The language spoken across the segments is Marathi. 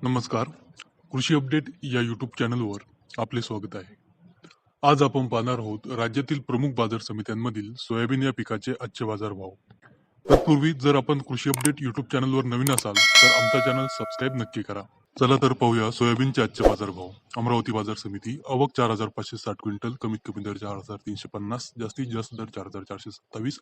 नमस्कार. कृषी अपडेट या यूट्यूब चॅनलवर आपले स्वागत आहे. आज आपण पाहणार आहोत राज्यातील प्रमुख बाजार समित्यांमधील सोयाबीन या पिकाचे आजचे बाजारभाव. तत्पूर्वी जर आपण कृषी अपडेट यूट्यूब चॅनलवर नवीन असाल तर आमचा चॅनल सबस्क्राईब नक्की करा. चला तर पाहूया सोयाबीनचे आजचे बाजारभाव. अमरावती बाजार समिती आवक 4,560 क्विंटल, कमीत कमी दर 4,350, जास्तीत जास्त दर 4,427,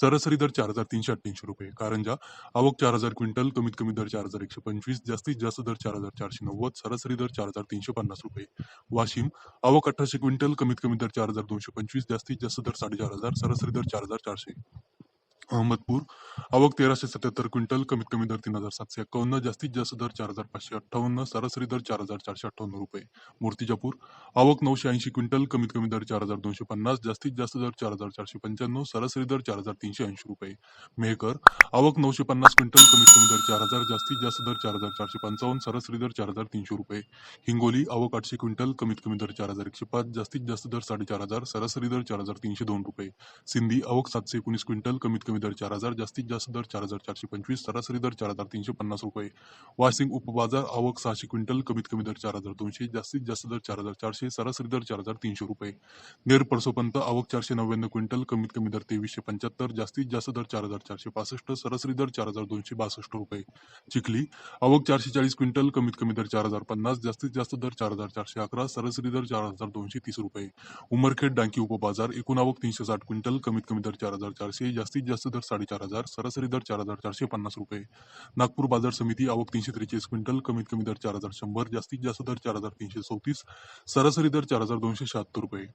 सरासरी दर 4,388 रुपये. कारंजा आवक 4,000 क्विंटल, कमीत कमी दर 4,125, जास्तीत जास्त दर 4,490, सरासरी दर 4,350 रुपये. वाशिम आवक 1,800 क्विंटल, कमीत कमी दर 4,225, जास्तीत जास्त दर 4,500, सरासरी दर 4,400. अहमदपूर आवक 1,377 क्विंटल, कमीत कमी दर 3,751, जास्तीत जास्त दर 4,558, सरासरी दर 4,458 रुपये. मूर्तिजापूर आवक 980 क्विंटल, कमीत कमी दर 4,250, जास्तीत जास्त दर 4,495, सरासरी दर 4,380 रुपये. मेहकर आवक 950 क्विंटल, कमीत कमी दर 4,000, जास्तीत जास्त दर 4,455, सरासरी दर 4,300 रुपये. हिंगोली आवक 800 क्विंटल, कमीत कमी दर 4,105, जास्तीत जास्त दर 4,500, सरासरी दर 4,302 रुपये. सिंधी आवक 719 क्विंटल, कमीत कमी दर 4,000, जास्तीत जास्त दर 4,425, सरासरी दर 4,350 रुपये. वाशिम उपबाजार आवक 600 क्विंटल, कमीत कमी दर 4,200, जास्तीत जास्त दर 4,400, सरासरी दर 4,300 रुपये. नेर परसोपंत आवक 499 क्विंटल, कमीत कमी दर 2,375, जास्तीत जास्त दर 4,465, सरासरी दर 4,262 रुपये. चिखली आवक 440 क्विंटल, कमीत कमी दर 4,050, जास्तीत जास्त दर 4,411, सरासरी दर 4,230 रुपये. उमरखेड डांकी उपबाजार एकूण आवक 360 क्विंटल, कमीत कमी दर 4,400, जास्तीत जास्त दर 4,500, सरासरी दर 4,450 रुपये. नागपूर बाजार समिती आवक 343 क्विंटल, कमीत कमी दर 4,100, जास्तीत जास्त दर 4,334, सरासरी दर 4,276 रुपये.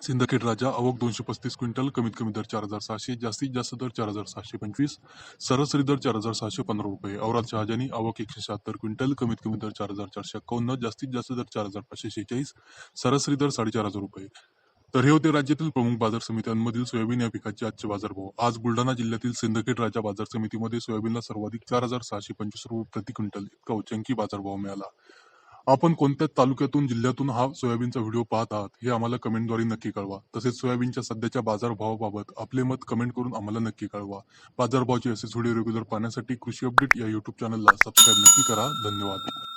सिंदखेड राजा आवक 235 क्विंटल, कमीत कमी दर 4,600, जास्तीत जास्त दर 4,725, सरासरी दर 4,615 रुपये. औराद शहाजानी आवक 176 क्विंटल, कमीत कमी दर 4,451, जास्तीत जास्त दर 4,546, सरासरी दर 4,500 रुपये. तर हे होते राज्यातील प्रमुख बाजार समित्यांमधील सोयाबीन या पिकाचे आजचे बाजारभाव. आज बुलढाणा जिल्ह्यातील सिंदखेड राजा बाजार समितीमध्ये सोयाबीनला सर्वाधिक 4,625 रुपये प्रति क्विंटल इतका उच्चांकी बाजारभाव मिळाला. आपण कोणत्या तालुक्यातून जिल्ह्यातून हा सोयाबीनचा व्हिडिओ पाहत आहात हे आम्हाला कमेंटद्वारे नक्की कळवा. तसेच सोयाबीनच्या सध्याच्या बाजारभावाबाबत आपले मत कमेंट करून आम्हाला नक्की कळवा. बाजारभावाचे असेच व्हिडिओ रेग्युलर पाहण्यासाठी कृषी अपडेट या युट्यूब चॅनलला सबस्क्राईब नक्की करा. धन्यवाद.